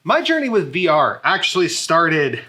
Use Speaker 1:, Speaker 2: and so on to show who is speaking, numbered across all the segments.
Speaker 1: My journey with VR actually started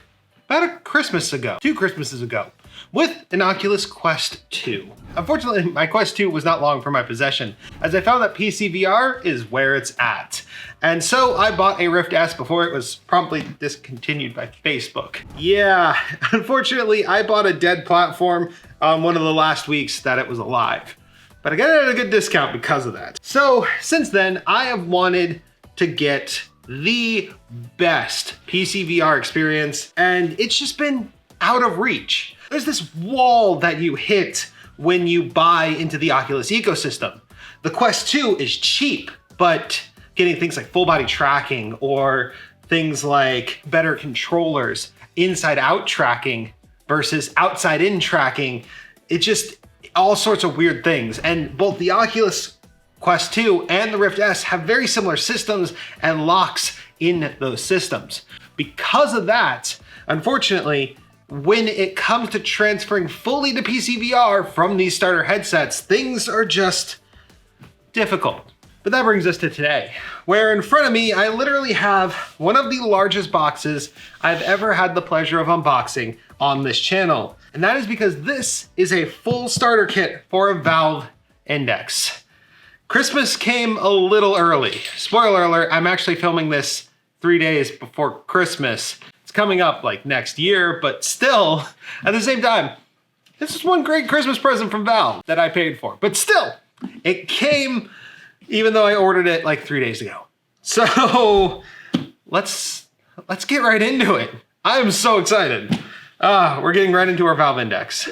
Speaker 1: about a Christmas ago, 2 Christmases ago, with an Oculus Quest 2. Unfortunately, my Quest 2 was not long for my possession, as I found that PC VR is where it's at. And so I bought a Rift S before it was promptly discontinued by Facebook. Yeah, unfortunately, I bought a dead platform on one of the last weeks that it was alive. But I got it at a good discount because of that. So since then, I have wanted to get the best PC VR experience, and it's just been out of reach. There's this wall that you hit when you buy into the Oculus ecosystem. The Quest 2 is cheap, but getting things like full body tracking or things like better controllers, inside out tracking versus outside in tracking, it just all sorts of weird things. And both the Oculus Quest 2 and the Rift S have very similar systems and locks in those systems. Because of that, unfortunately, when it comes to transferring fully to PC VR from these starter headsets, things are just difficult. But that brings us to today, where in front of me, I literally have one of the largest boxes I've ever had the pleasure of unboxing on this channel. And that is because this is a full starter kit for a Valve Index. Christmas came a little early. Spoiler alert, I'm actually filming this 3 days before Christmas. It's coming up like next year, but still, at the same time, this is one great Christmas present from Valve that I paid for. But still, it came even though I ordered it like 3 days ago. So let's get right into it. I'm so excited. We're getting right into our Valve Index.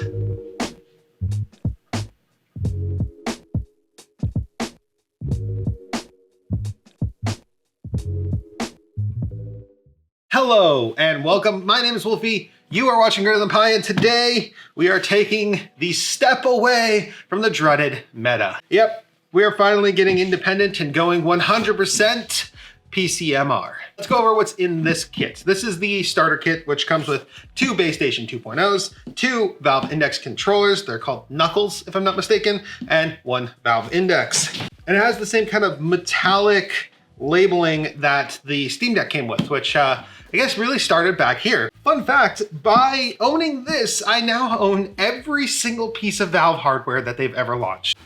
Speaker 1: Hello and welcome. My name is Wolfie. You are watching GreaterThanPie, and today we are taking the step away from the dreaded meta. Yep, we are finally getting independent and going 100% PCMR. Let's go over what's in this kit. This is the starter kit, which comes with 2 base station 2.0s, 2 Valve Index controllers, they're called Knuckles if I'm not mistaken, and 1 Valve Index. And it has the same kind of metallic labeling that the Steam Deck came with, which I guess really started back here. Fun fact, by owning this, I now own every single piece of Valve hardware that they've ever launched.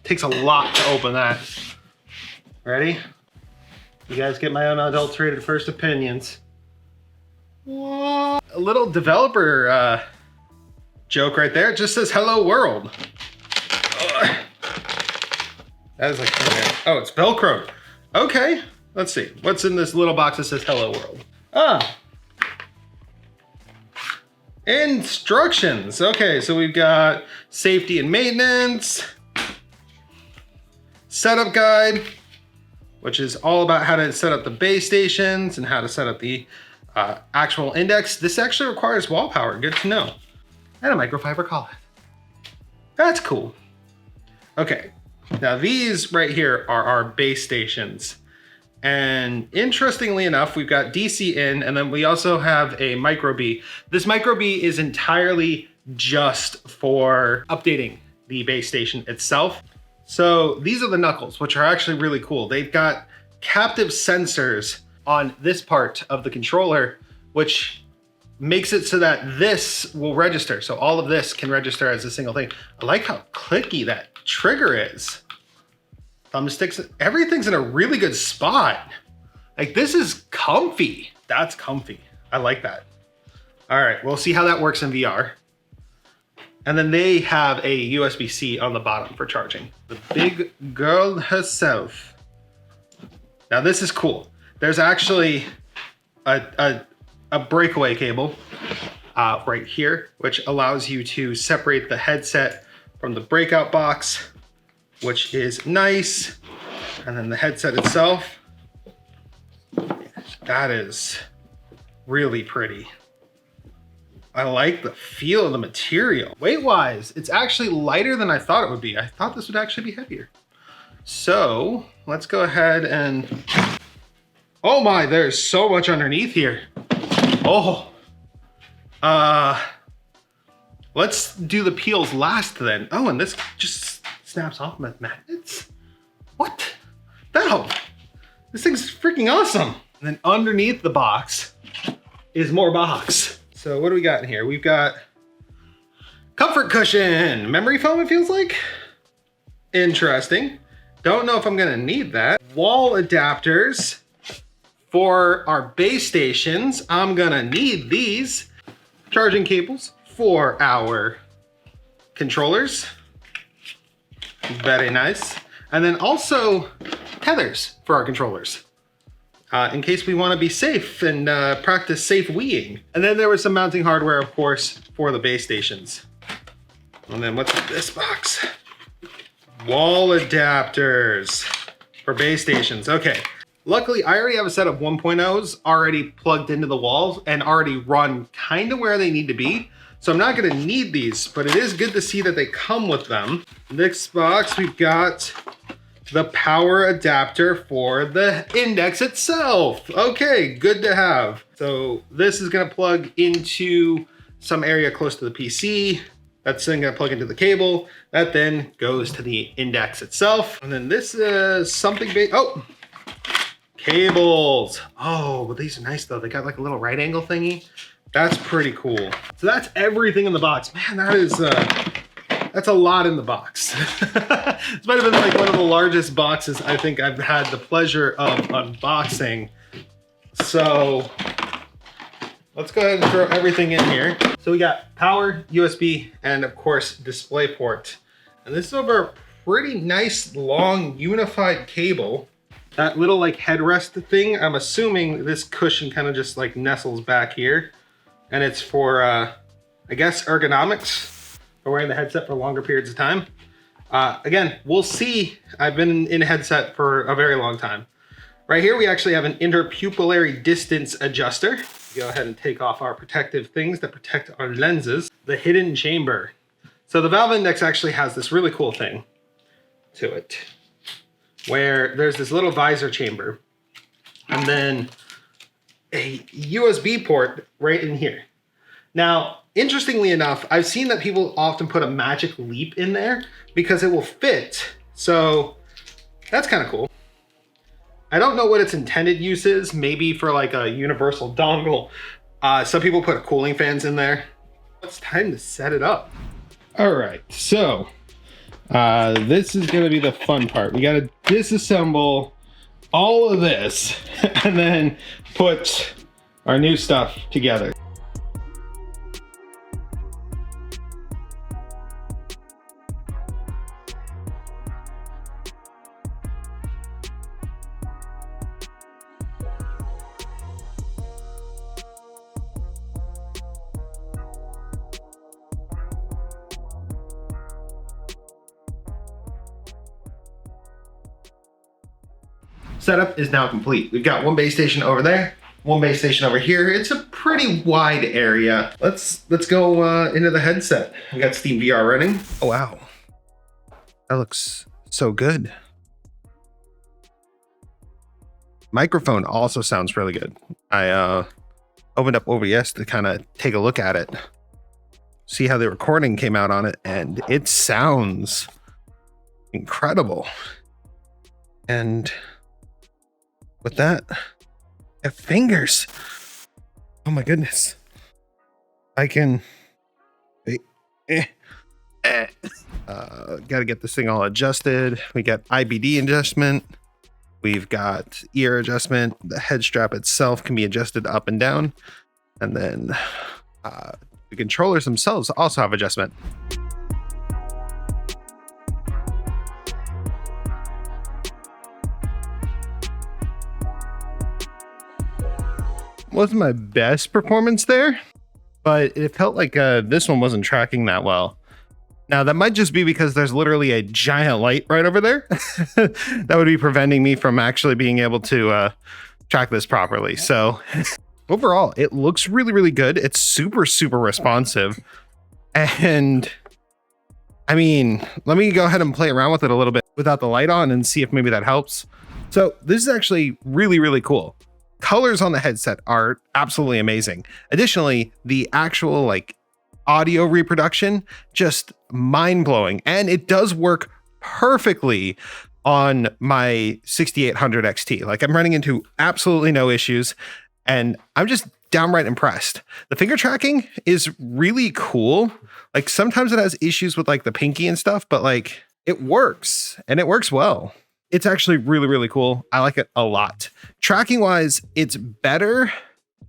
Speaker 1: Takes a lot to open that. Ready? You guys get my unadulterated first opinions. What? A little developer joke right there. It just says hello world. That is like, oh, it's Velcro. Okay, let's see. What's in this little box that says hello world? Instructions. Okay, so we've got safety and maintenance, setup guide, which is all about how to set up the base stations and how to set up the actual index. This actually requires wall power, good to know. And a microfiber collet. That's cool. Okay, now these right here are our base stations. And interestingly enough, we've got DC in, and then we also have a micro B. This micro B is entirely just for updating the base station itself. So these are the Knuckles, which are actually really cool. They've got captive sensors on this part of the controller, which makes it so that this will register. So all of this can register as a single thing. I like how clicky that trigger is. Thumbsticks, everything's in a really good spot. Like, this is comfy. That's comfy. I like that. All right, we'll see how that works in VR. And then they have a USB-C on the bottom for charging. The big girl herself. Now this is cool. There's actually a breakaway cable right here, which allows you to separate the headset from the breakout box, which is nice. And then the headset itself, that is really pretty. I like the feel of the material. Weight-wise, it's actually lighter than I thought it would be. I thought this would actually be heavier. So let's go ahead and, oh my, there's so much underneath here. Oh, let's do the peels last then. Oh, and this just snaps off with magnets? What? No. This thing's freaking awesome. And then underneath the box is more box. So what do we got in here? We've got comfort cushion, memory foam it feels like. Interesting. Don't know if I'm gonna need that. Wall adapters for our base stations. I'm gonna need these. Charging cables for our controllers. Very nice. And then also tethers for our controllers. In case we want to be safe and practice safe weeing. And then there was some mounting hardware, of course, for the base stations. And then what's this box? Wall adapters for base stations. Okay. Luckily, I already have a set of 1.0s already plugged into the walls and already run kind of where they need to be. So I'm not going to need these, but it is good to see that they come with them. Next box, we've got the power adapter for the index itself. Okay, good to have. So this is going to plug into some area close to the PC. That's then going to plug into the cable. That then goes to the index itself. And then this is something big. Oh, cables. Oh, but these are nice though. They got like a little right angle thingy. That's pretty cool. So that's everything in the box. Man, that's a lot in the box. This might have been like one of the largest boxes I think I've had the pleasure of unboxing. So let's go ahead and throw everything in here. So we got power, USB, and of course, DisplayPort. And this is over a pretty nice long unified cable. That little like headrest thing, I'm assuming this cushion kind of just like nestles back here. And it's for, I guess, ergonomics, for wearing the headset for longer periods of time. Again, we'll see. I've been in a headset for a very long time. Right here, we actually have an interpupillary distance adjuster. Go ahead and take off our protective things that protect our lenses. The hidden chamber. So the valve index actually has this really cool thing to it, where there's this little visor chamber, and then a USB port right in here. Now, interestingly enough, I've seen that people often put a magic leap in there because it will fit. So that's kind of cool. I don't know what its intended use is, maybe for like a universal dongle. Some people put cooling fans in there. It's time to set it up. All right, so this is gonna be the fun part. We gotta disassemble all of this and then put our new stuff together. Setup is now complete. We've got one base station over there, one base station over here. It's a pretty wide area. Let's go into the headset. We got Steam VR running. Oh wow, that looks so good. Microphone also sounds really good. I opened up OBS to kind of take a look at it, see how the recording came out on it, and it sounds incredible. And with that, I have fingers. Oh my goodness. I can, gotta get this thing all adjusted. We got IBD adjustment. We've got ear adjustment. The head strap itself can be adjusted up and down. And then the controllers themselves also have adjustment. Wasn't my best performance there, but it felt like this one wasn't tracking that well. Now that might just be because there's literally a giant light right over there that would be preventing me from actually being able to track this properly. So overall, it looks really, really good. It's super, super responsive. And I mean, let me go ahead and play around with it a little bit without the light on and see if maybe that helps. So this is actually really, really cool. Colors on the headset are absolutely amazing. Additionally, the actual like audio reproduction, just mind-blowing. And it does work perfectly on my 6800 XT. Like I'm running into absolutely no issues and I'm just downright impressed. The finger tracking is really cool. Like sometimes it has issues with like the pinky and stuff, but like it works and it works well. It's actually really, really cool. I like it a lot. Tracking wise, it's better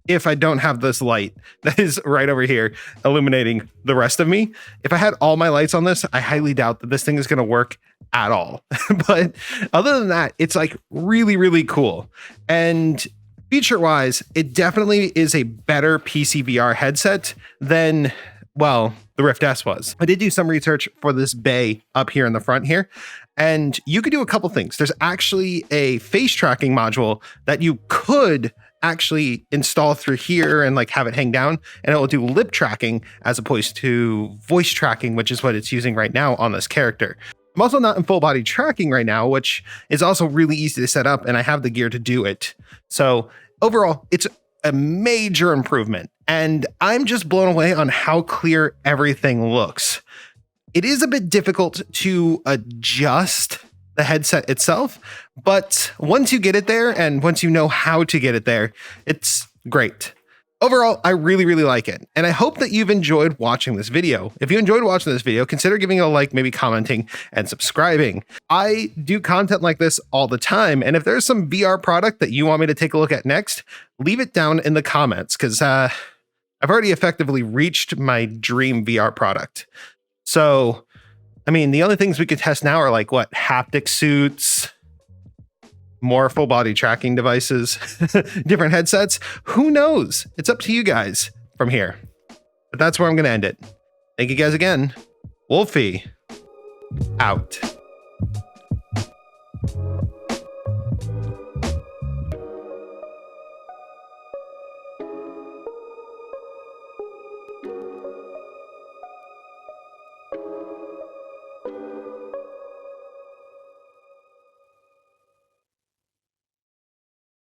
Speaker 1: if I don't have this light that is right over here illuminating the rest of me. If I had all my lights on this, I highly doubt that this thing is going to work at all. But other than that, it's like really, really cool. And feature wise, it definitely is a better PC VR headset than, well, the Rift S was. I did do some research for this bay up here in the front here, and you could do a couple things. There's actually a face tracking module that you could actually install through here and like have it hang down, and it will do lip tracking as opposed to voice tracking, which is what it's using right now on this character. I'm also not in full body tracking right now, which is also really easy to set up, and I have the gear to do it. So overall, it's a major improvement, and I'm just blown away on how clear everything looks. It is a bit difficult to adjust the headset itself, but once you get it there and once you know how to get it there, it's great. Overall, I really, really like it. And I hope that you've enjoyed watching this video. If you enjoyed watching this video, consider giving it a like, maybe commenting and subscribing. I do content like this all the time. And if there's some VR product that you want me to take a look at next, leave it down in the comments because I've already effectively reached my dream VR product. So, I mean, the only things we could test now are like what? Haptic suits, more full body tracking devices, different headsets. Who knows? It's up to you guys from here. But that's where I'm going to end it. Thank you guys again. Wolfie out.